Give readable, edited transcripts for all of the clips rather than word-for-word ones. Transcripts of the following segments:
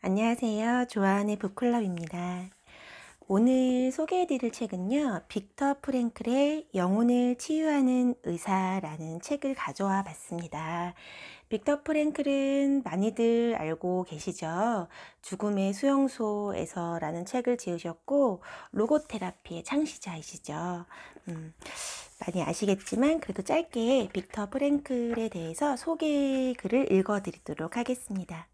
안녕하세요. 좋아하는 북클럽입니다. 오늘 소개해드릴 책은요, 빅터 프랭클의 영혼을 치유하는 의사라는 책을 가져와 봤습니다. 빅터 프랭클은 많이들 알고 계시죠? 죽음의 수용소에서라는 책을 지으셨고, 로고테라피의 창시자이시죠. 많이 아시겠지만 그래도 짧게 빅터 프랭클에 대해서 소개 글을 읽어드리도록 하겠습니다.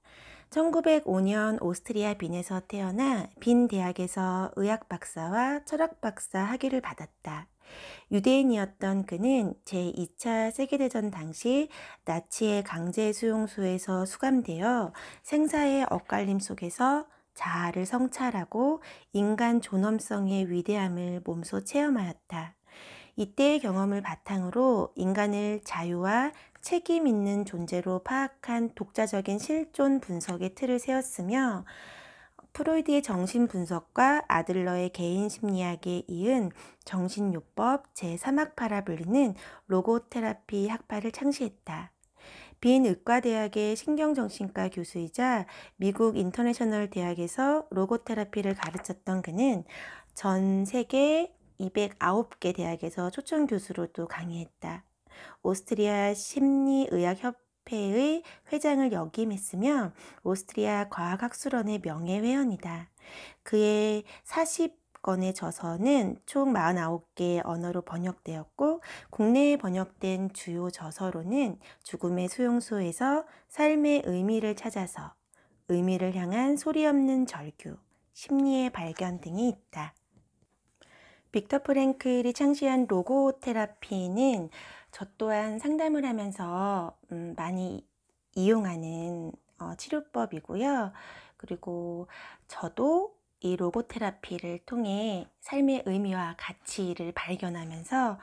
1905년 오스트리아 빈에서 태어나 빈 대학에서 의학 박사와 철학 박사 학위를 받았다. 유대인이었던 그는 제2차 세계대전 당시 나치의 강제 수용소에서 수감되어 생사의 엇갈림 속에서 자아를 성찰하고 인간 존엄성의 위대함을 몸소 체험하였다. 이때의 경험을 바탕으로 인간을 자유와 책임 있는 존재로 파악한 독자적인 실존 분석의 틀을 세웠으며 프로이드의 정신분석과 아들러의 개인심리학에 이은 정신요법 제3학파라 불리는 로고테라피 학파를 창시했다. 빈 의과대학의 신경정신과 교수이자 미국 인터내셔널 대학에서 로고테라피를 가르쳤던 그는 전 세계 209개 대학에서 초청 교수로도 강의했다. 오스트리아 심리의학협회의 회장을 역임했으며 오스트리아 과학학술원의 명예회원이다. 그의 40권의 저서는 총 49개의 언어로 번역되었고 국내에 번역된 주요 저서로는 죽음의 수용소에서 삶의 의미를 찾아서, 의미를 향한 소리 없는 절규, 심리의 발견 등이 있다. 빅터 프랭클이 창시한 로고테라피는 저 또한 상담을 하면서 많이 이용하는 치료법이고요. 그리고 저도 이 로고테라피를 통해 삶의 의미와 가치를 발견하면서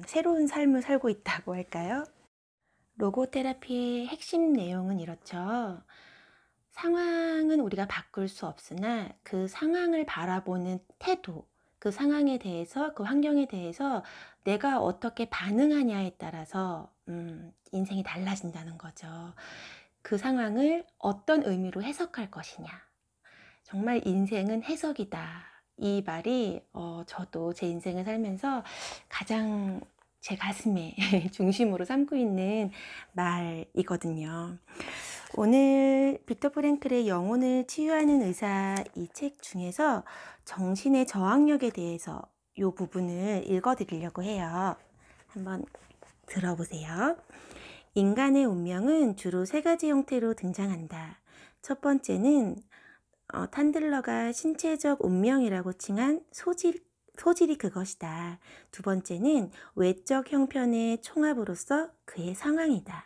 새로운 삶을 살고 있다고 할까요? 로고테라피의 핵심 내용은 이렇죠. 상황은 우리가 바꿀 수 없으나 그 상황을 바라보는 태도, 그 상황에 대해서, 그 환경에 대해서 내가 어떻게 반응하냐에 따라서 인생이 달라진다는 거죠. 그 상황을 어떤 의미로 해석할 것이냐. 정말 인생은 해석이다. 이 말이 저도 제 인생을 살면서 가장 제 가슴에 중심으로 삼고 있는 말이거든요. 오늘 빅터 프랭클의 영혼을 치유하는 의사 이 책 중에서 정신의 저항력에 대해서 이 부분을 읽어드리려고 해요. 한번 들어보세요. 인간의 운명은 주로 세 가지 형태로 등장한다. 첫 번째는 탄들러가 신체적 운명이라고 칭한 소질이 그것이다. 두 번째는 외적 형편의 총합으로서 그의 상황이다.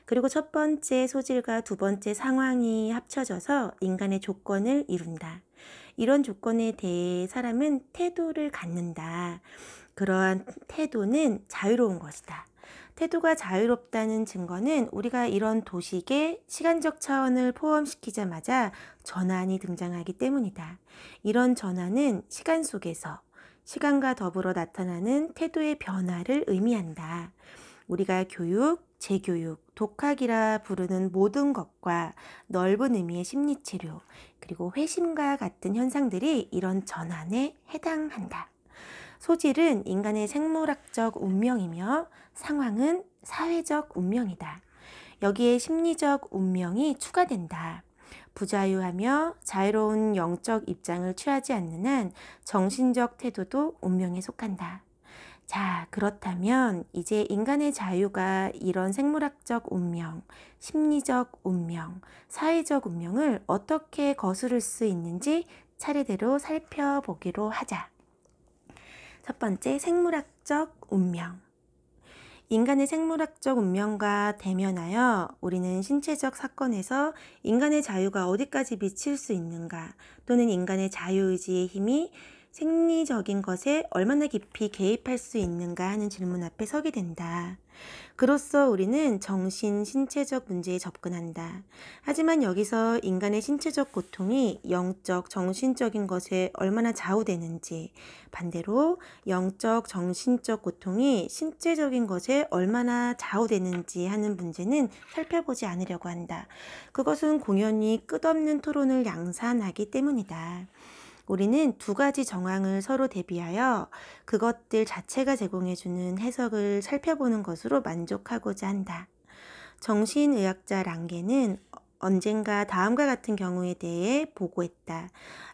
그리고 첫 번째 소질과 두 번째 상황이 합쳐져서 인간의 조건을 이룬다. 이런 조건에 대해 사람은 태도를 갖는다. 그러한 태도는 자유로운 것이다. 태도가 자유롭다는 증거는 우리가 이런 도식의 시간적 차원을 포함시키자마자 전환이 등장하기 때문이다. 이런 전환은 시간 속에서 시간과 더불어 나타나는 태도의 변화를 의미한다. 우리가 교육, 재교육, 독학이라 부르는 모든 것과 넓은 의미의 심리치료, 그리고 회심과 같은 현상들이 이런 전환에 해당한다. 소질은 인간의 생물학적 운명이며 상황은 사회적 운명이다. 여기에 심리적 운명이 추가된다. 부자유하며 자유로운 영적 입장을 취하지 않는 한 정신적 태도도 운명에 속한다. 자, 그렇다면 이제 인간의 자유가 이런 생물학적 운명, 심리적 운명, 사회적 운명을 어떻게 거스를 수 있는지 차례대로 살펴보기로 하자. 첫 번째, 생물학적 운명. 인간의 생물학적 운명과 대면하여 우리는 신체적 사건에서 인간의 자유가 어디까지 미칠 수 있는가, 또는 인간의 자유의지의 힘이 생리적인 것에 얼마나 깊이 개입할 수 있는가 하는 질문 앞에 서게 된다. 그로써 우리는 정신, 신체적 문제에 접근한다. 하지만 여기서 인간의 신체적 고통이 영적, 정신적인 것에 얼마나 좌우되는지, 반대로 영적, 정신적 고통이 신체적인 것에 얼마나 좌우되는지 하는 문제는 살펴보지 않으려고 한다. 그것은 공연히 끝없는 토론을 양산하기 때문이다. 우리는 두 가지 정황을 서로 대비하여 그것들 자체가 제공해주는 해석을 살펴보는 것으로 만족하고자 한다. 정신의학자 랑게는 언젠가 다음과 같은 경우에 대해 보고했다.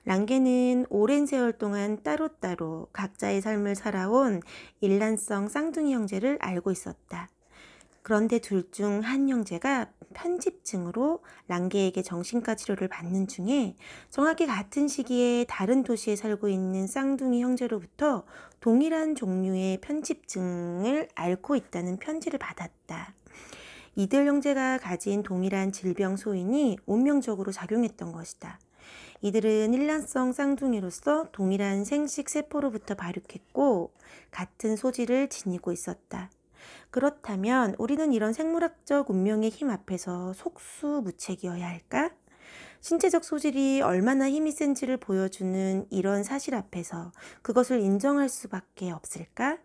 랑게는 오랜 세월 동안 따로따로 각자의 삶을 살아온 일란성 쌍둥이 형제를 알고 있었다. 그런데 둘 중 한 형제가 편집증으로 랑게에게 정신과 치료를 받는 중에 정확히 같은 시기에 다른 도시에 살고 있는 쌍둥이 형제로부터 동일한 종류의 편집증을 앓고 있다는 편지를 받았다. 이들 형제가 가진 동일한 질병 소인이 운명적으로 작용했던 것이다. 이들은 일란성 쌍둥이로서 동일한 생식 세포로부터 발육했고 같은 소질을 지니고 있었다. 그렇다면 우리는 이런 생물학적 운명의 힘 앞에서 속수무책이어야 할까? 신체적 소질이 얼마나 힘이 센지를 보여주는 이런 사실 앞에서 그것을 인정할 수밖에 없을까?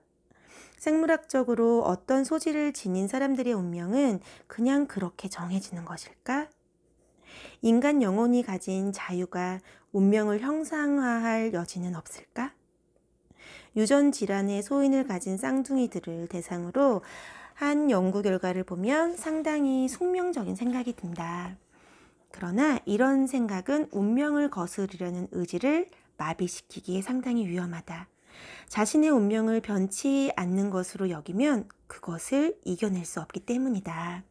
생물학적으로 어떤 소질을 지닌 사람들의 운명은 그냥 그렇게 정해지는 것일까? 인간 영혼이 가진 자유가 운명을 형상화할 여지는 없을까? 유전 질환의 소인을 가진 쌍둥이들을 대상으로 한 연구 결과를 보면 상당히 숙명적인 생각이 든다. 그러나 이런 생각은 운명을 거스르려는 의지를 마비시키기에 상당히 위험하다. 자신의 운명을 변치 않는 것으로 여기면 그것을 이겨낼 수 없기 때문이다.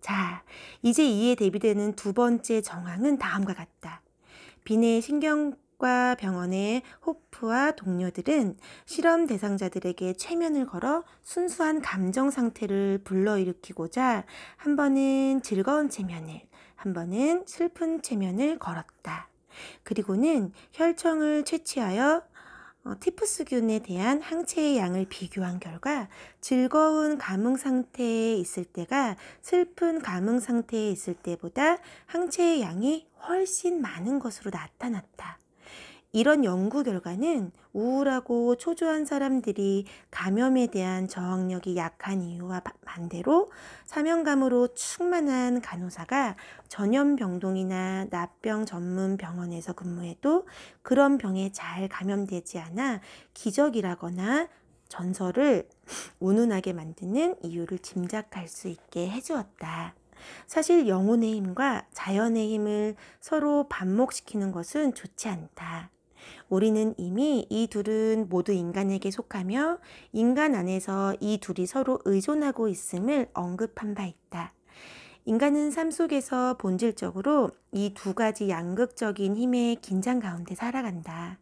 자, 이제 이에 대비되는 두 번째 정황은 다음과 같다. 비내 신경과 병원의 호프와 동료들은 실험 대상자들에게 최면을 걸어 순수한 감정 상태를 불러일으키고자 한 번은 즐거운 체면을, 한 번은 슬픈 체면을 걸었다. 그리고는 혈청을 채취하여 티푸스균에 대한 항체의 양을 비교한 결과 즐거운 감흥 상태에 있을 때가 슬픈 감흥 상태에 있을 때보다 항체의 양이 훨씬 많은 것으로 나타났다. 이런 연구 결과는 우울하고 초조한 사람들이 감염에 대한 저항력이 약한 이유와 반대로 사명감으로 충만한 간호사가 전염병동이나 납병 전문 병원에서 근무해도 그런 병에 잘 감염되지 않아 기적이라거나 전설을 운운하게 만드는 이유를 짐작할 수 있게 해주었다. 사실 영혼의 힘과 자연의 힘을 서로 반목시키는 것은 좋지 않다. 우리는 이미 이 둘은 모두 인간에게 속하며 인간 안에서 이 둘이 서로 의존하고 있음을 언급한 바 있다. 인간은 삶 속에서 본질적으로 이 두 가지 양극적인 힘의 긴장 가운데 살아간다.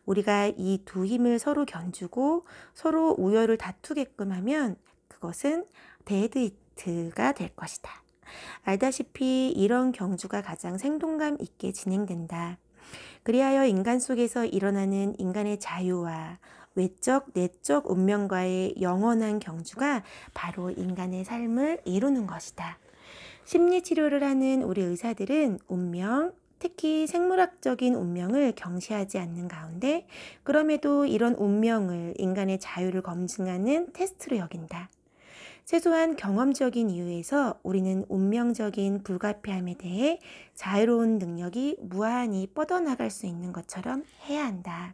우리가 이 두 힘을 서로 견주고 서로 우열을 다투게끔 하면 그것은 데드히트가 될 것이다. 알다시피 이런 경주가 가장 생동감 있게 진행된다. 그리하여 인간 속에서 일어나는 인간의 자유와 외적, 내적 운명과의 영원한 경주가 바로 인간의 삶을 이루는 것이다. 심리치료를 하는 우리 의사들은 운명, 특히 생물학적인 운명을 경시하지 않는 가운데 그럼에도 이런 운명을 인간의 자유를 검증하는 테스트로 여긴다. 최소한 경험적인 이유에서 우리는 운명적인 불가피함에 대해 자유로운 능력이 무한히 뻗어나갈 수 있는 것처럼 해야 한다.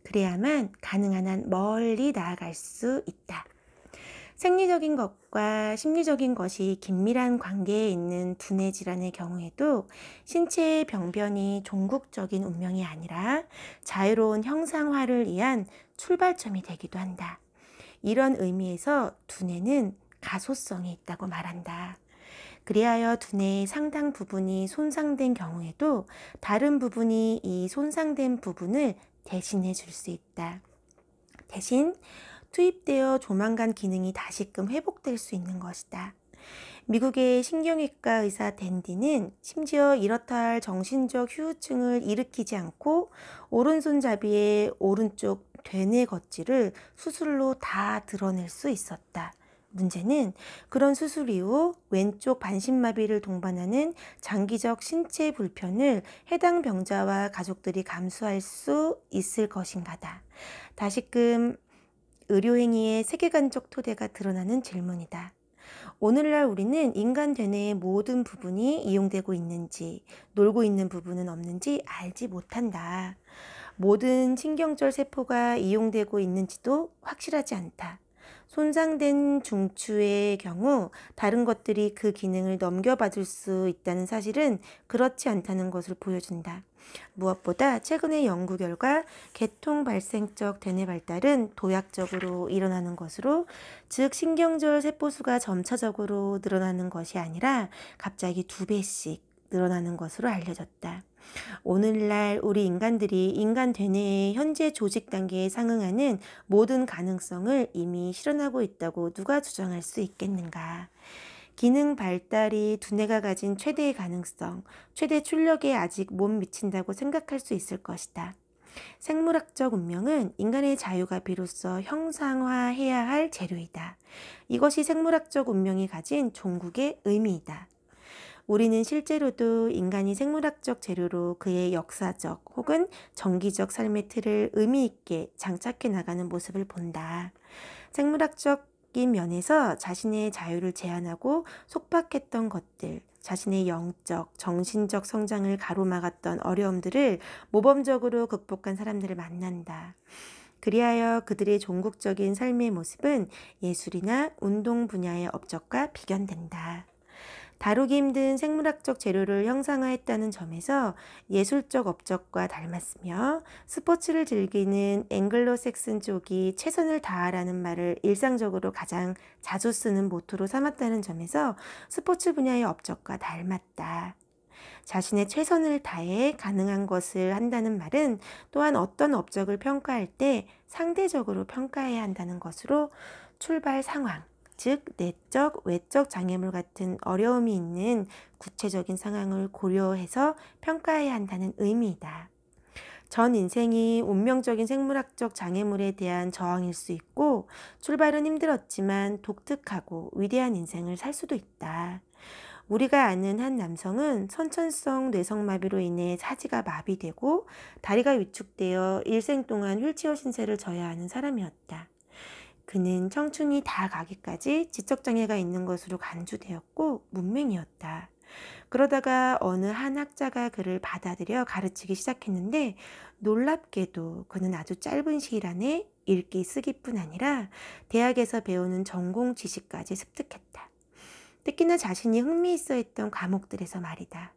그래야만 가능한 한 멀리 나아갈 수 있다. 생리적인 것과 심리적인 것이 긴밀한 관계에 있는 두뇌 질환의 경우에도 신체의 병변이 종국적인 운명이 아니라 자유로운 형상화를 위한 출발점이 되기도 한다. 이런 의미에서 두뇌는 가소성이 있다고 말한다. 그리하여 두뇌의 상당 부분이 손상된 경우에도 다른 부분이 이 손상된 부분을 대신해 줄 수 있다. 대신 투입되어 조만간 기능이 다시금 회복될 수 있는 것이다. 미국의 신경외과 의사 댄디는 심지어 이렇다 할 정신적 후유증을 일으키지 않고 오른손잡이의 오른쪽 되뇌 겉질을 수술로 다 드러낼 수 있었다. 문제는 그런 수술 이후 왼쪽 반신마비를 동반하는 장기적 신체 불편을 해당 병자와 가족들이 감수할 수 있을 것인가다. 다시금 의료행위의 세계관적 토대가 드러나는 질문이다. 오늘날 우리는 인간 되뇌의 모든 부분이 이용되고 있는지, 놀고 있는 부분은 없는지 알지 못한다. 모든 신경절 세포가 이용되고 있는지도 확실하지 않다. 손상된 중추의 경우 다른 것들이 그 기능을 넘겨받을 수 있다는 사실은 그렇지 않다는 것을 보여준다. 무엇보다 최근의 연구 결과 개통 발생적 되뇌 발달은 도약적으로 일어나는 것으로, 즉 신경절 세포수가 점차적으로 늘어나는 것이 아니라 갑자기 2배씩 늘어나는 것으로 알려졌다. 오늘날 우리 인간들이 인간 되뇌의 현재 조직 단계에 상응하는 모든 가능성을 이미 실현하고 있다고 누가 주장할 수 있겠는가? 기능 발달이 두뇌가 가진 최대의 가능성, 최대 출력에 아직 못 미친다고 생각할 수 있을 것이다. 생물학적 운명은 인간의 자유가 비로소 형상화해야 할 재료이다. 이것이 생물학적 운명이 가진 종국의 의미이다. 우리는 실제로도 인간이 생물학적 재료로 그의 역사적 혹은 정기적 삶의 틀을 의미 있게 장착해 나가는 모습을 본다. 생물학적인 면에서 자신의 자유를 제한하고 속박했던 것들, 자신의 영적, 정신적 성장을 가로막았던 어려움들을 모범적으로 극복한 사람들을 만난다. 그리하여 그들의 종국적인 삶의 모습은 예술이나 운동 분야의 업적과 비견된다. 다루기 힘든 생물학적 재료를 형상화했다는 점에서 예술적 업적과 닮았으며, 스포츠를 즐기는 앵글로색슨족이 최선을 다하라는 말을 일상적으로 가장 자주 쓰는 모토로 삼았다는 점에서 스포츠 분야의 업적과 닮았다. 자신의 최선을 다해 가능한 것을 한다는 말은 또한 어떤 업적을 평가할 때 상대적으로 평가해야 한다는 것으로, 출발 상황, 즉 내적, 외적 장애물 같은 어려움이 있는 구체적인 상황을 고려해서 평가해야 한다는 의미이다. 전 인생이 운명적인 생물학적 장애물에 대한 저항일 수 있고, 출발은 힘들었지만 독특하고 위대한 인생을 살 수도 있다. 우리가 아는 한 남성은 선천성 뇌성마비로 인해 사지가 마비되고 다리가 위축되어 일생 동안 휠체어 신세를 져야 하는 사람이었다. 그는 청춘이 다 가기까지 지적장애가 있는 것으로 간주되었고 문맹이었다. 그러다가 어느 한 학자가 그를 받아들여 가르치기 시작했는데, 놀랍게도 그는 아주 짧은 시일 안에 읽기 쓰기뿐 아니라 대학에서 배우는 전공 지식까지 습득했다. 특히나 자신이 흥미있어 했던 과목들에서 말이다.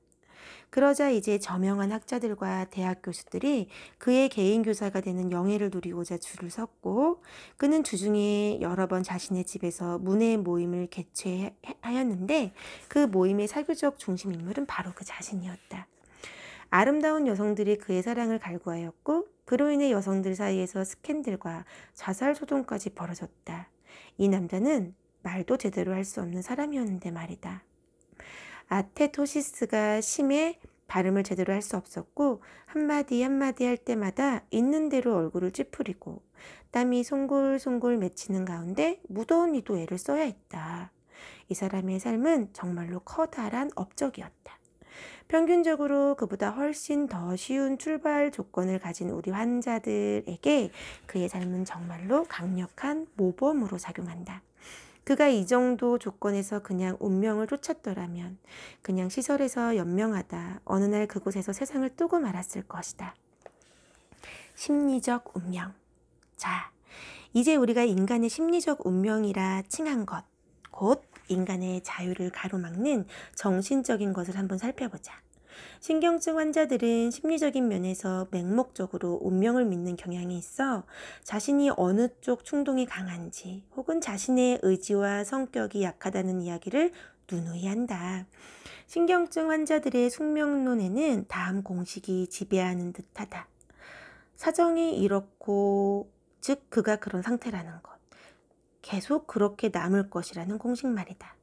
그러자 이제 저명한 학자들과 대학 교수들이 그의 개인 교사가 되는 영예를 누리고자 줄을 섰고, 그는 주중에 여러 번 자신의 집에서 문예 모임을 개최하였는데 그 모임의 사교적 중심 인물은 바로 그 자신이었다. 아름다운 여성들이 그의 사랑을 갈구하였고, 그로 인해 여성들 사이에서 스캔들과 자살 소동까지 벌어졌다. 이 남자는 말도 제대로 할 수 없는 사람이었는데 말이다. 아테토시스가 심해 발음을 제대로 할 수 없었고, 한마디 한마디 할 때마다 있는 대로 얼굴을 찌푸리고 땀이 송골송골 맺히는 가운데 무더운 이도 애를 써야 했다. 이 사람의 삶은 정말로 커다란 업적이었다. 평균적으로 그보다 훨씬 더 쉬운 출발 조건을 가진 우리 환자들에게 그의 삶은 정말로 강력한 모범으로 작용한다. 그가 이 정도 조건에서 그냥 운명을 쫓았더라면, 그냥 시설에서 연명하다 어느 날 그곳에서 세상을 뜨고 말았을 것이다. 심리적 운명. 자, 이제 우리가 인간의 심리적 운명이라 칭한 것, 곧 인간의 자유를 가로막는 정신적인 것을 한번 살펴보자. 신경증 환자들은 심리적인 면에서 맹목적으로 운명을 믿는 경향이 있어 자신이 어느 쪽 충동이 강한지 혹은 자신의 의지와 성격이 약하다는 이야기를 누누이 한다. 신경증 환자들의 숙명론에는 다음 공식이 지배하는 듯하다. 사정이 이렇고, 즉 그가 그런 상태라는 것, 계속 그렇게 남을 것이라는 공식 말이다.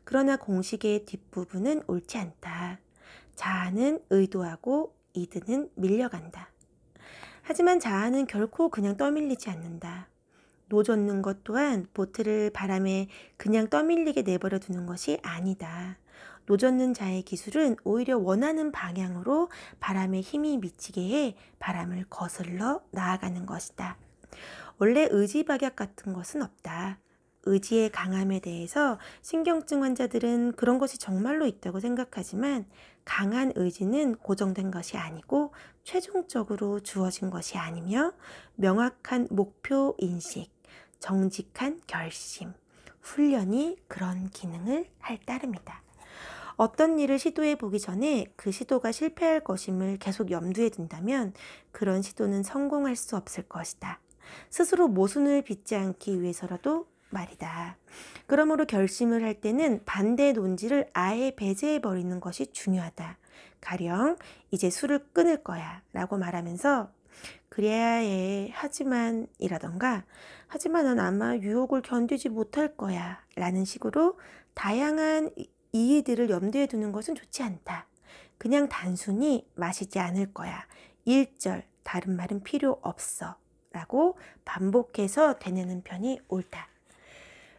그러나 공식의 뒷부분은 옳지 않다. 자아는 의도하고 이드는 밀려간다. 하지만 자아는 결코 그냥 떠밀리지 않는다. 노젓는 것 또한 보트를 바람에 그냥 떠밀리게 내버려 두는 것이 아니다. 노젓는 자의 기술은 오히려 원하는 방향으로 바람에 힘이 미치게 해 바람을 거슬러 나아가는 것이다. 원래 의지박약 같은 것은 없다. 의지의 강함에 대해서 신경증 환자들은 그런 것이 정말로 있다고 생각하지만 강한 의지는 고정된 것이 아니고 최종적으로 주어진 것이 아니며 명확한 목표 인식, 정직한 결심, 훈련이 그런 기능을 할 따름이다. 어떤 일을 시도해 보기 전에 그 시도가 실패할 것임을 계속 염두에 둔다면 그런 시도는 성공할 수 없을 것이다. 스스로 모순을 빚지 않기 위해서라도 말이다. 그러므로 결심을 할 때는 반대 논지를 아예 배제해 버리는 것이 중요하다. 가령 이제 술을 끊을 거야 라고 말하면서 그래야 해 하지만 이라던가 하지만 난 아마 유혹을 견디지 못할 거야 라는 식으로 다양한 이의들을 염두에 두는 것은 좋지 않다. 그냥 단순히 마시지 않을 거야. 1절 다른 말은 필요 없어 라고 반복해서 되뇌는 편이 옳다.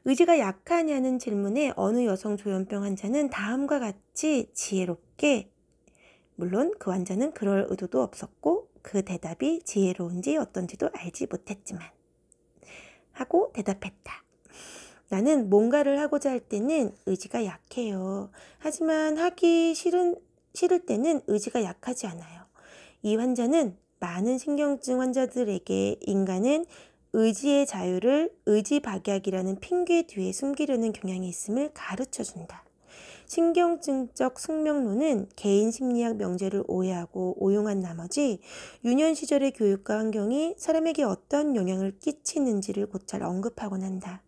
의지가 약하냐는 질문에 어느 여성 조현병 환자는 다음과 같이 지혜롭게, 물론 그 환자는 그럴 의도도 없었고 그 대답이 지혜로운지 어떤지도 알지 못했지만 하고 대답했다. 나는 뭔가를 하고자 할 때는 의지가 약해요. 하지만 하기 싫을 때는 의지가 약하지 않아요. 이 환자는 많은 신경증 환자들에게 인간은 의지의 자유를 의지박약이라는 핑계 뒤에 숨기려는 경향이 있음을 가르쳐준다. 신경증적 숙명론은 개인 심리학 명제를 오해하고 오용한 나머지 유년 시절의 교육과 환경이 사람에게 어떤 영향을 끼치는지를 곧잘 언급하곤 한다.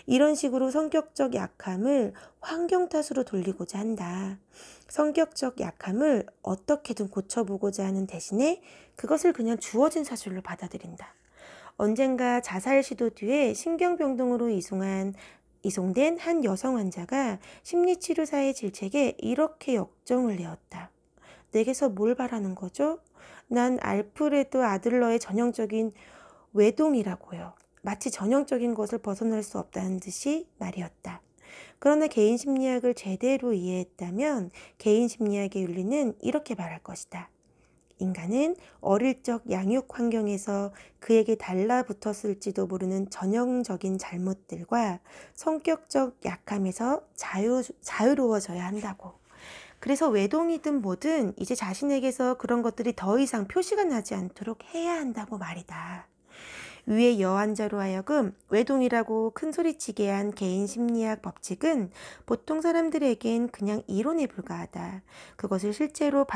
이런 식으로 성격적 약함을 환경 탓으로 돌리고자 한다. 성격적 약함을 어떻게든 고쳐보고자 하는 대신에 그것을 그냥 주어진 사실로 받아들인다. 언젠가 자살 시도 뒤에 신경병동으로 이송된 한 여성 환자가 심리치료사의 질책에 이렇게 역정을 내었다. 내게서 뭘 바라는 거죠? 난 알프레드 아들러의 전형적인 외동이라고요. 마치 전형적인 것을 벗어날 수 없다는 듯이 말이었다. 그러나 개인 심리학을 제대로 이해했다면 개인 심리학의 윤리는 이렇게 말할 것이다. 인간은 어릴 적 양육 환경에서 그에게 달라붙었을지도 모르는 전형적인 잘못들과 성격적 약함에서 자유로워져야 한다고. 그래서 외동이든 뭐든 이제 자신에게서 그런 것들이 더 이상 표시가 나지 않도록 해야 한다고 말이다. 위의 여환자로 하여금 외동이라고 큰소리치게 한 개인 심리학 법칙은 보통 사람들에겐 그냥 이론에 불과하다. 그것을 실제로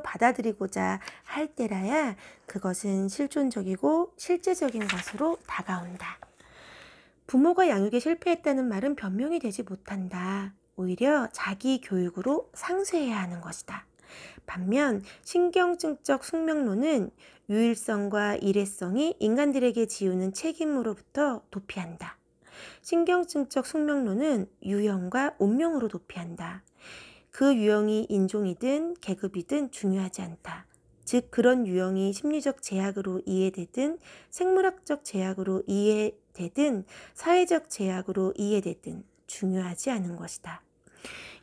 받아들이고자 할 때라야 그것은 실존적이고 실제적인 것으로 다가온다. 부모가 양육에 실패했다는 말은 변명이 되지 못한다. 오히려 자기 교육으로 상쇄해야 하는 것이다. 반면 신경증적 숙명론은 유일성과 일회성이 인간들에게 지우는 책임으로부터 도피한다. 신경증적 숙명론은 유형과 운명으로 도피한다. 그 유형이 인종이든 계급이든 중요하지 않다. 즉 그런 유형이 심리적 제약으로 이해되든 생물학적 제약으로 이해되든 사회적 제약으로 이해되든 중요하지 않은 것이다.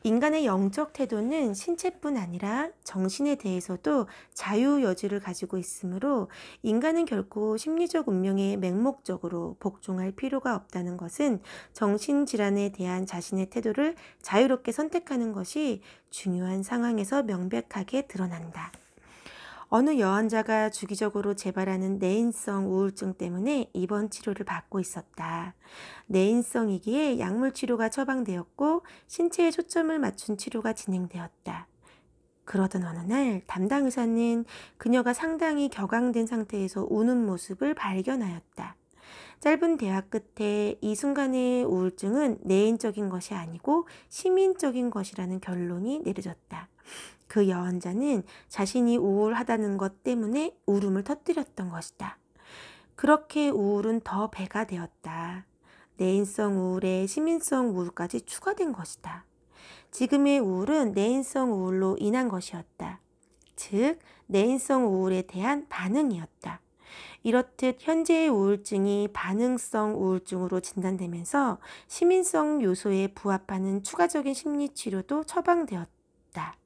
인간의 영적 태도는 신체뿐 아니라 정신에 대해서도 자유 여지를 가지고 있으므로 인간은 결코 심리적 운명에 맹목적으로 복종할 필요가 없다는 것은 정신질환에 대한 자신의 태도를 자유롭게 선택하는 것이 중요한 상황에서 명백하게 드러난다. 어느 여환자가 주기적으로 재발하는 내인성 우울증 때문에 입원 치료를 받고 있었다. 내인성이기에 약물 치료가 처방되었고 신체에 초점을 맞춘 치료가 진행되었다. 그러던 어느 날 담당 의사는 그녀가 상당히 격앙된 상태에서 우는 모습을 발견하였다. 짧은 대화 끝에 이 순간의 우울증은 내인적인 것이 아니고 시민적인 것이라는 결론이 내려졌다. 그 여환자는 자신이 우울하다는 것 때문에 울음을 터뜨렸던 것이다. 그렇게 우울은 더 배가 되었다. 내인성 우울에 시민성 우울까지 추가된 것이다. 지금의 우울은 내인성 우울로 인한 것이었다. 즉, 내인성 우울에 대한 반응이었다. 이렇듯 현재의 우울증이 반응성 우울증으로 진단되면서 시민성 요소에 부합하는 추가적인 심리치료도 처방되었다.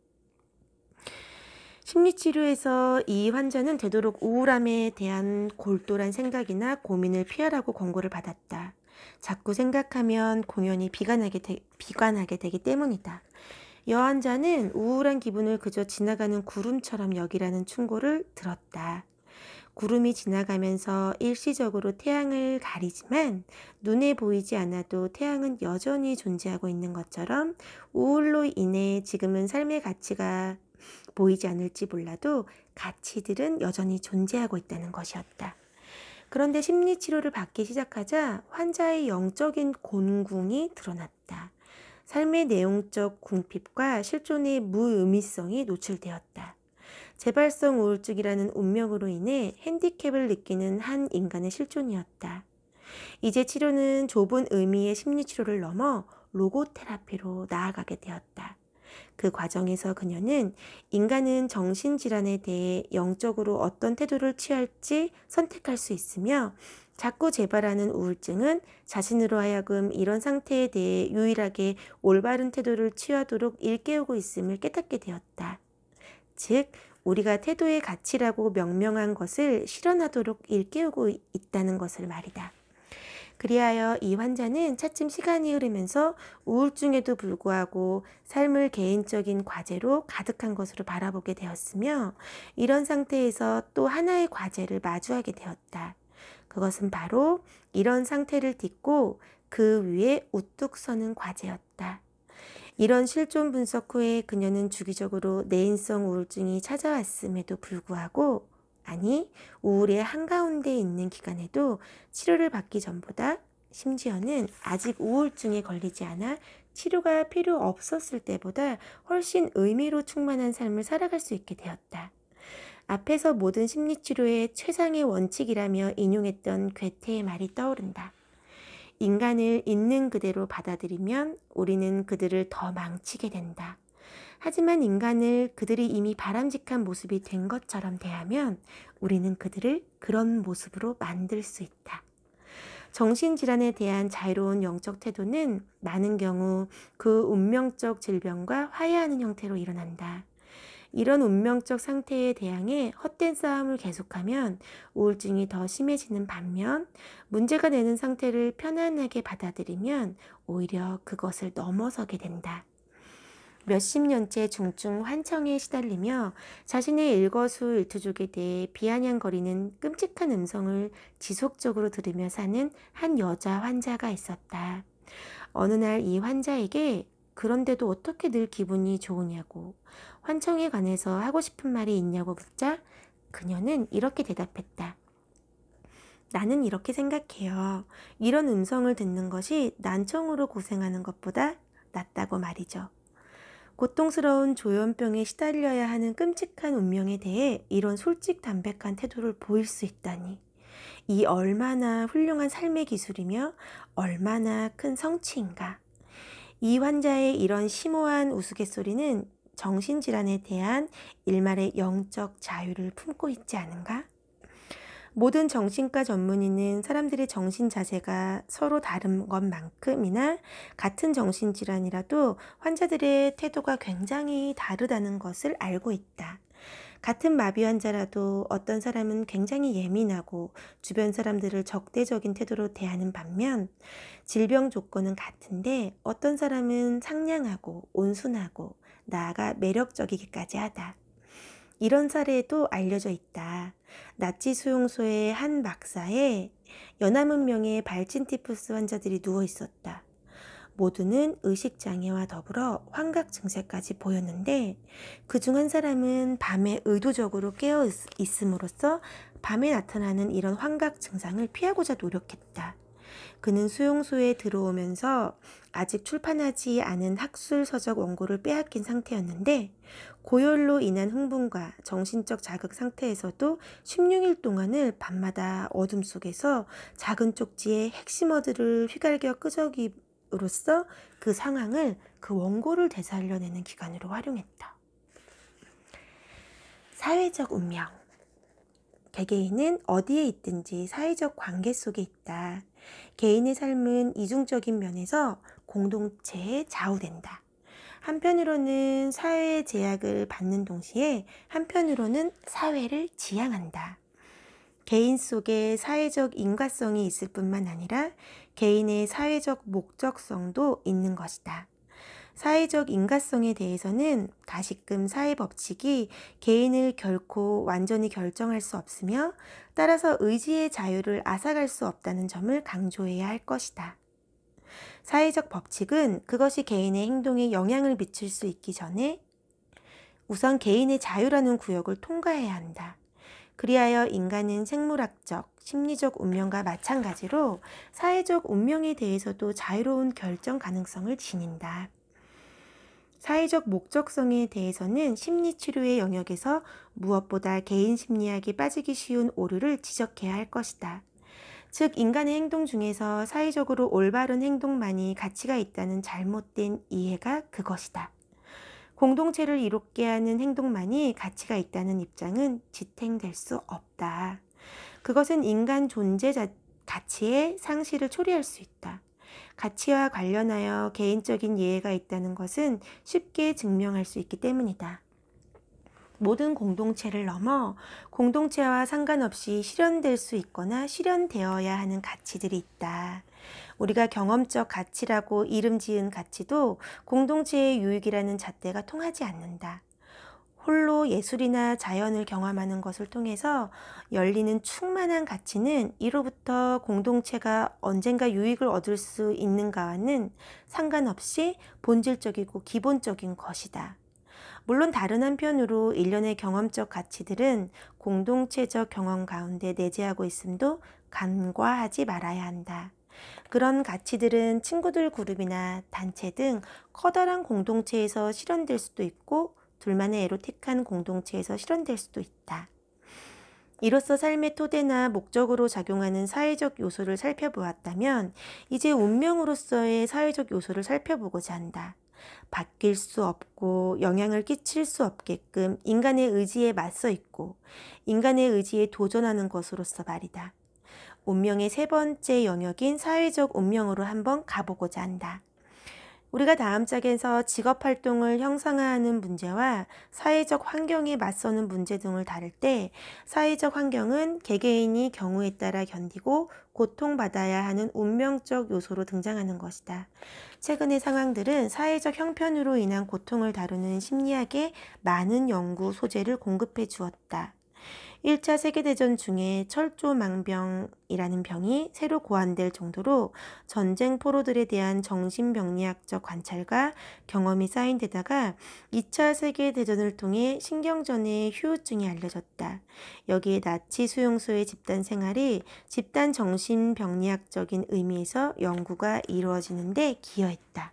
심리치료에서 이 환자는 되도록 우울함에 대한 골똘한 생각이나 고민을 피하라고 권고를 받았다. 자꾸 생각하면 공연히 비관하게 되기 때문이다. 이 환자는 우울한 기분을 그저 지나가는 구름처럼 여기라는 충고를 들었다. 구름이 지나가면서 일시적으로 태양을 가리지만 눈에 보이지 않아도 태양은 여전히 존재하고 있는 것처럼 우울로 인해 지금은 삶의 가치가 보이지 않을지 몰라도 가치들은 여전히 존재하고 있다는 것이었다. 그런데 심리치료를 받기 시작하자 환자의 영적인 곤궁이 드러났다. 삶의 내용적 궁핍과 실존의 무의미성이 노출되었다. 재발성 우울증이라는 운명으로 인해 핸디캡을 느끼는 한 인간의 실존이었다. 이제 치료는 좁은 의미의 심리치료를 넘어 로고테라피로 나아가게 되었다. 그 과정에서 그녀는 인간은 정신질환에 대해 영적으로 어떤 태도를 취할지 선택할 수 있으며 자꾸 재발하는 우울증은 자신으로 하여금 이런 상태에 대해 유일하게 올바른 태도를 취하도록 일깨우고 있음을 깨닫게 되었다. 즉, 우리가 태도의 가치라고 명명한 것을 실현하도록 일깨우고 있다는 것을 말이다. 그리하여 이 환자는 차츰 시간이 흐르면서 우울증에도 불구하고 삶을 개인적인 과제로 가득한 것으로 바라보게 되었으며 이런 상태에서 또 하나의 과제를 마주하게 되었다. 그것은 바로 이런 상태를 딛고 그 위에 우뚝 서는 과제였다. 이런 실존 분석 후에 그녀는 주기적으로 내인성 우울증이 찾아왔음에도 불구하고 우울의 한가운데 있는 기간에도 치료를 받기 전보다 심지어는 아직 우울증에 걸리지 않아 치료가 필요 없었을 때보다 훨씬 의미로 충만한 삶을 살아갈 수 있게 되었다. 앞에서 모든 심리치료의 최상의 원칙이라며 인용했던 괴테의 말이 떠오른다. 인간을 있는 그대로 받아들이면 우리는 그들을 더 망치게 된다. 하지만 인간을 그들이 이미 바람직한 모습이 된 것처럼 대하면 우리는 그들을 그런 모습으로 만들 수 있다. 정신질환에 대한 자유로운 영적 태도는 많은 경우 그 운명적 질병과 화해하는 형태로 일어난다. 이런 운명적 상태에 대항해 헛된 싸움을 계속하면 우울증이 더 심해지는 반면 문제가 되는 상태를 편안하게 받아들이면 오히려 그것을 넘어서게 된다. 몇십 년째 중증 환청에 시달리며 자신의 일거수일투족에 대해 비아냥거리는 끔찍한 음성을 지속적으로 들으며 사는 한 여자 환자가 있었다. 어느 날 이 환자에게 그런데도 어떻게 늘 기분이 좋으냐고, 환청에 관해서 하고 싶은 말이 있냐고 묻자 그녀는 이렇게 대답했다. 나는 이렇게 생각해요. 이런 음성을 듣는 것이 난청으로 고생하는 것보다 낫다고 말이죠. 고통스러운 조현병에 시달려야 하는 끔찍한 운명에 대해 이런 솔직담백한 태도를 보일 수 있다니. 이 얼마나 훌륭한 삶의 기술이며 얼마나 큰 성취인가. 이 환자의 이런 심오한 우스갯소리는 정신질환에 대한 일말의 영적 자유를 품고 있지 않은가? 모든 정신과 전문의는 사람들의 정신 자세가 서로 다른 것만큼이나 같은 정신질환이라도 환자들의 태도가 굉장히 다르다는 것을 알고 있다. 같은 마비 환자라도 어떤 사람은 굉장히 예민하고 주변 사람들을 적대적인 태도로 대하는 반면 질병 조건은 같은데 어떤 사람은 상냥하고 온순하고 나아가 매력적이기까지 하다. 이런 사례도 알려져 있다. 나치 수용소의 한 막사에 연하문명의 발진티푸스 환자들이 누워 있었다. 모두는 의식장애와 더불어 환각 증세까지 보였는데 그중 한 사람은 밤에 의도적으로 깨어 있음으로써 밤에 나타나는 이런 환각 증상을 피하고자 노력했다. 그는 수용소에 들어오면서 아직 출판하지 않은 학술 서적 원고를 빼앗긴 상태였는데 고열로 인한 흥분과 정신적 자극 상태에서도 16일 동안을 밤마다 어둠 속에서 작은 쪽지의 핵심어들을 휘갈겨 끄적임으로써 그 상황을 그 원고를 되살려내는 기관으로 활용했다. 사회적 운명. 개개인은 어디에 있든지 사회적 관계 속에 있다. 개인의 삶은 이중적인 면에서 공동체에 좌우된다. 한편으로는 사회의 제약을 받는 동시에 한편으로는 사회를 지향한다. 개인 속에 사회적 인과성이 있을 뿐만 아니라 개인의 사회적 목적성도 있는 것이다. 사회적 인과성에 대해서는 다시금 사회 법칙이 개인을 결코 완전히 결정할 수 없으며 따라서 의지의 자유를 앗아갈 수 없다는 점을 강조해야 할 것이다. 사회적 법칙은 그것이 개인의 행동에 영향을 미칠 수 있기 전에 우선 개인의 자유라는 구역을 통과해야 한다. 그리하여 인간은 생물학적, 심리적 운명과 마찬가지로 사회적 운명에 대해서도 자유로운 결정 가능성을 지닌다. 사회적 목적성에 대해서는 심리치료의 영역에서 무엇보다 개인 심리학이 빠지기 쉬운 오류를 지적해야 할 것이다. 즉 인간의 행동 중에서 사회적으로 올바른 행동만이 가치가 있다는 잘못된 이해가 그것이다. 공동체를 이롭게 하는 행동만이 가치가 있다는 입장은 지탱될 수 없다. 그것은 인간 존재 가치의 상실을 초래할 수 있다. 가치와 관련하여 개인적인 예외가 있다는 것은 쉽게 증명할 수 있기 때문이다. 모든 공동체를 넘어 공동체와 상관없이 실현될 수 있거나 실현되어야 하는 가치들이 있다. 우리가 경험적 가치라고 이름 지은 가치도 공동체의 유익이라는 잣대가 통하지 않는다. 홀로 예술이나 자연을 경험하는 것을 통해서 열리는 충만한 가치는 이로부터 공동체가 언젠가 유익을 얻을 수 있는가와는 상관없이 본질적이고 기본적인 것이다. 물론 다른 한편으로 일련의 경험적 가치들은 공동체적 경험 가운데 내재하고 있음도 간과하지 말아야 한다. 그런 가치들은 친구들 그룹이나 단체 등 커다란 공동체에서 실현될 수도 있고 둘만의 에로틱한 공동체에서 실현될 수도 있다. 이로써 삶의 토대나 목적으로 작용하는 사회적 요소를 살펴보았다면 이제 운명으로서의 사회적 요소를 살펴보고자 한다. 바뀔 수 없고 영향을 끼칠 수 없게끔 인간의 의지에 맞서 있고 인간의 의지에 도전하는 것으로서 말이다. 운명의 세 번째 영역인 사회적 운명으로 한번 가보고자 한다. 우리가 다음 장에서 직업활동을 형상화하는 문제와 사회적 환경에 맞서는 문제 등을 다룰 때 사회적 환경은 개개인이 경우에 따라 견디고 고통받아야 하는 운명적 요소로 등장하는 것이다. 최근의 상황들은 사회적 형편으로 인한 고통을 다루는 심리학에 많은 연구 소재를 공급해 주었다. 1차 세계대전 중에 철조망병이라는 병이 새로 고안될 정도로 전쟁 포로들에 대한 정신병리학적 관찰과 경험이 쌓인 데다가 2차 세계대전을 통해 신경전의 후유증이 알려졌다. 여기에 나치 수용소의 집단 생활이 집단 정신병리학적인 의미에서 연구가 이루어지는 데 기여했다.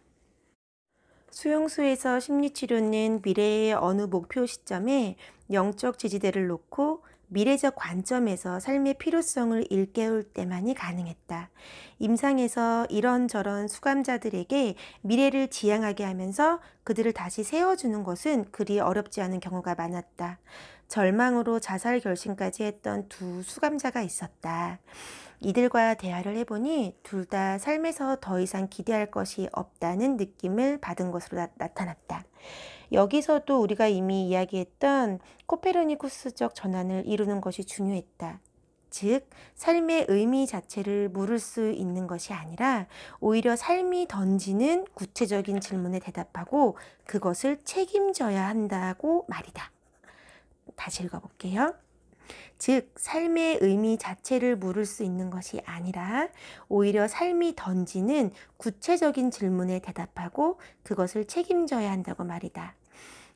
수용소에서 심리치료는 미래의 어느 목표 시점에 영적 지지대를 놓고 미래적 관점에서 삶의 필요성을 일깨울 때만이 가능했다. 임상에서 이런저런 수감자들에게 미래를 지향하게 하면서 그들을 다시 세워주는 것은 그리 어렵지 않은 경우가 많았다. 절망으로 자살 결심까지 했던 두 수감자가 있었다. 이들과 대화를 해보니 둘 다 삶에서 더 이상 기대할 것이 없다는 느낌을 받은 것으로 나타났다. 여기서도 우리가 이미 이야기했던 코페르니쿠스적 전환을 이루는 것이 중요했다. 즉, 삶의 의미 자체를 물을 수 있는 것이 아니라 오히려 삶이 던지는 구체적인 질문에 대답하고 그것을 책임져야 한다고 말이다. 다시 읽어볼게요. 즉, 삶의 의미 자체를 물을 수 있는 것이 아니라 오히려 삶이 던지는 구체적인 질문에 대답하고 그것을 책임져야 한다고 말이다.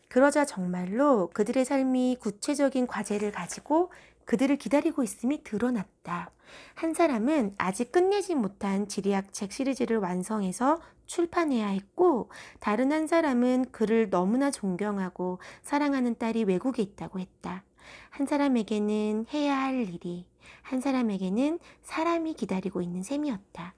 그러자 정말로 그들의 삶이 구체적인 과제를 가지고 그들을 기다리고 있음이 드러났다. 한 사람은 아직 끝내지 못한 지리학책 시리즈를 완성해서 출판해야 했고, 다른 한 사람은 그를 너무나 존경하고 사랑하는 딸이 외국에 있다고 했다. 한 사람에게는 해야 할 일이, 한 사람에게는 사람이 기다리고 있는 셈이었다.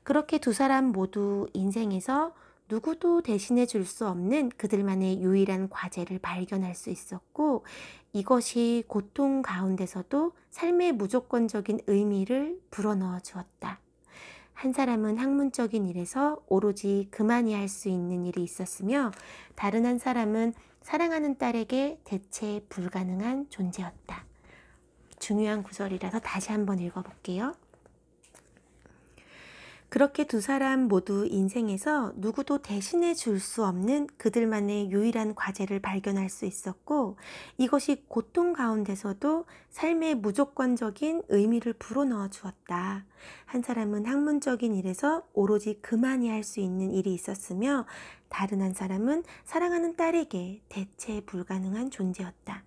그렇게 두 사람 모두 인생에서 누구도 대신해 줄 수 없는 그들만의 유일한 과제를 발견할 수 있었고, 이것이 고통 가운데서도 삶의 무조건적인 의미를 불어넣어 주었다. 한 사람은 학문적인 일에서 오로지 그만이 할 수 있는 일이 있었으며, 다른 한 사람은 사랑하는 딸에게 대체 불가능한 존재였다. 중요한 구절이라서 다시 한번 읽어볼게요. 그렇게 두 사람 모두 인생에서 누구도 대신해 줄 수 없는 그들만의 유일한 과제를 발견할 수 있었고, 이것이 고통 가운데서도 삶의 무조건적인 의미를 불어넣어 주었다. 한 사람은 학문적인 일에서 오로지 그만이 할 수 있는 일이 있었으며, 다른 한 사람은 사랑하는 딸에게 대체 불가능한 존재였다.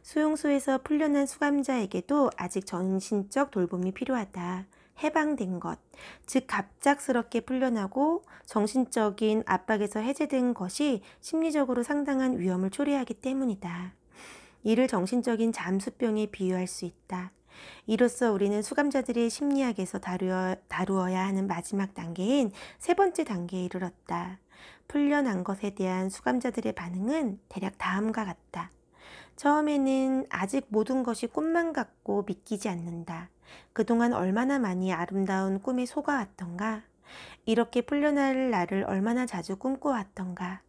수용소에서 풀려난 수감자에게도 아직 정신적 돌봄이 필요하다. 해방된 것, 즉 갑작스럽게 풀려나고 정신적인 압박에서 해제된 것이 심리적으로 상당한 위험을 초래하기 때문이다. 이를 정신적인 잠수병에 비유할 수 있다. 이로써 우리는 수감자들의 심리학에서 다루어야 하는 마지막 단계인 세 번째 단계에 이르렀다. 풀려난 것에 대한 수감자들의 반응은 대략 다음과 같다. 처음에는 아직 모든 것이 꿈만 같고 믿기지 않는다. 그동안 얼마나 많이 아름다운 꿈에 속아왔던가? 이렇게 풀려날 날을 얼마나 자주 꿈꿔왔던가?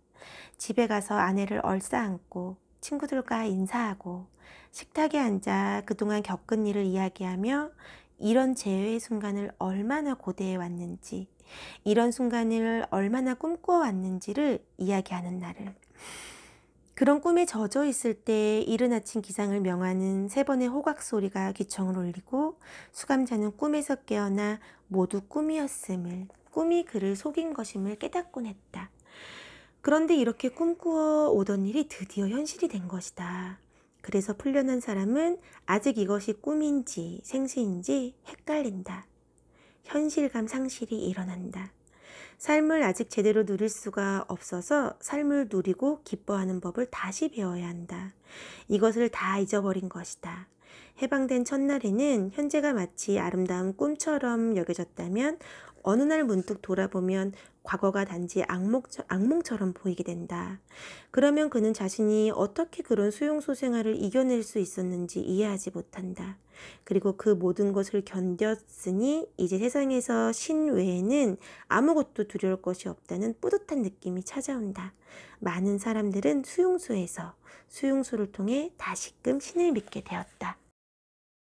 집에 가서 아내를 얼싸안고 친구들과 인사하고 식탁에 앉아 그동안 겪은 일을 이야기하며 이런 재회의 순간을 얼마나 고대해 왔는지, 이런 순간을 얼마나 꿈꿔왔는지를 이야기하는 날을. 그런 꿈에 젖어 있을 때 이른 아침 기상을 명하는 세 번의 호각 소리가 귀청을 울리고, 수감자는 꿈에서 깨어나 모두 꿈이었음을, 꿈이 그를 속인 것임을 깨닫곤 했다. 그런데 이렇게 꿈꾸어 오던 일이 드디어 현실이 된 것이다. 그래서 풀려난 사람은 아직 이것이 꿈인지 생시인지 헷갈린다. 현실감 상실이 일어난다. 삶을 아직 제대로 누릴 수가 없어서 삶을 누리고 기뻐하는 법을 다시 배워야 한다. 이것을 다 잊어버린 것이다. 해방된 첫날에는 현재가 마치 아름다운 꿈처럼 여겨졌다면, 어느 날 문득 돌아보면 과거가 단지 악몽처럼 보이게 된다. 그러면 그는 자신이 어떻게 그런 수용소 생활을 이겨낼 수 있었는지 이해하지 못한다. 그리고 그 모든 것을 견뎠으니 이제 세상에서 신 외에는 아무것도 두려울 것이 없다는 뿌듯한 느낌이 찾아온다. 많은 사람들은 수용소에서 수용소를 통해 다시금 신을 믿게 되었다.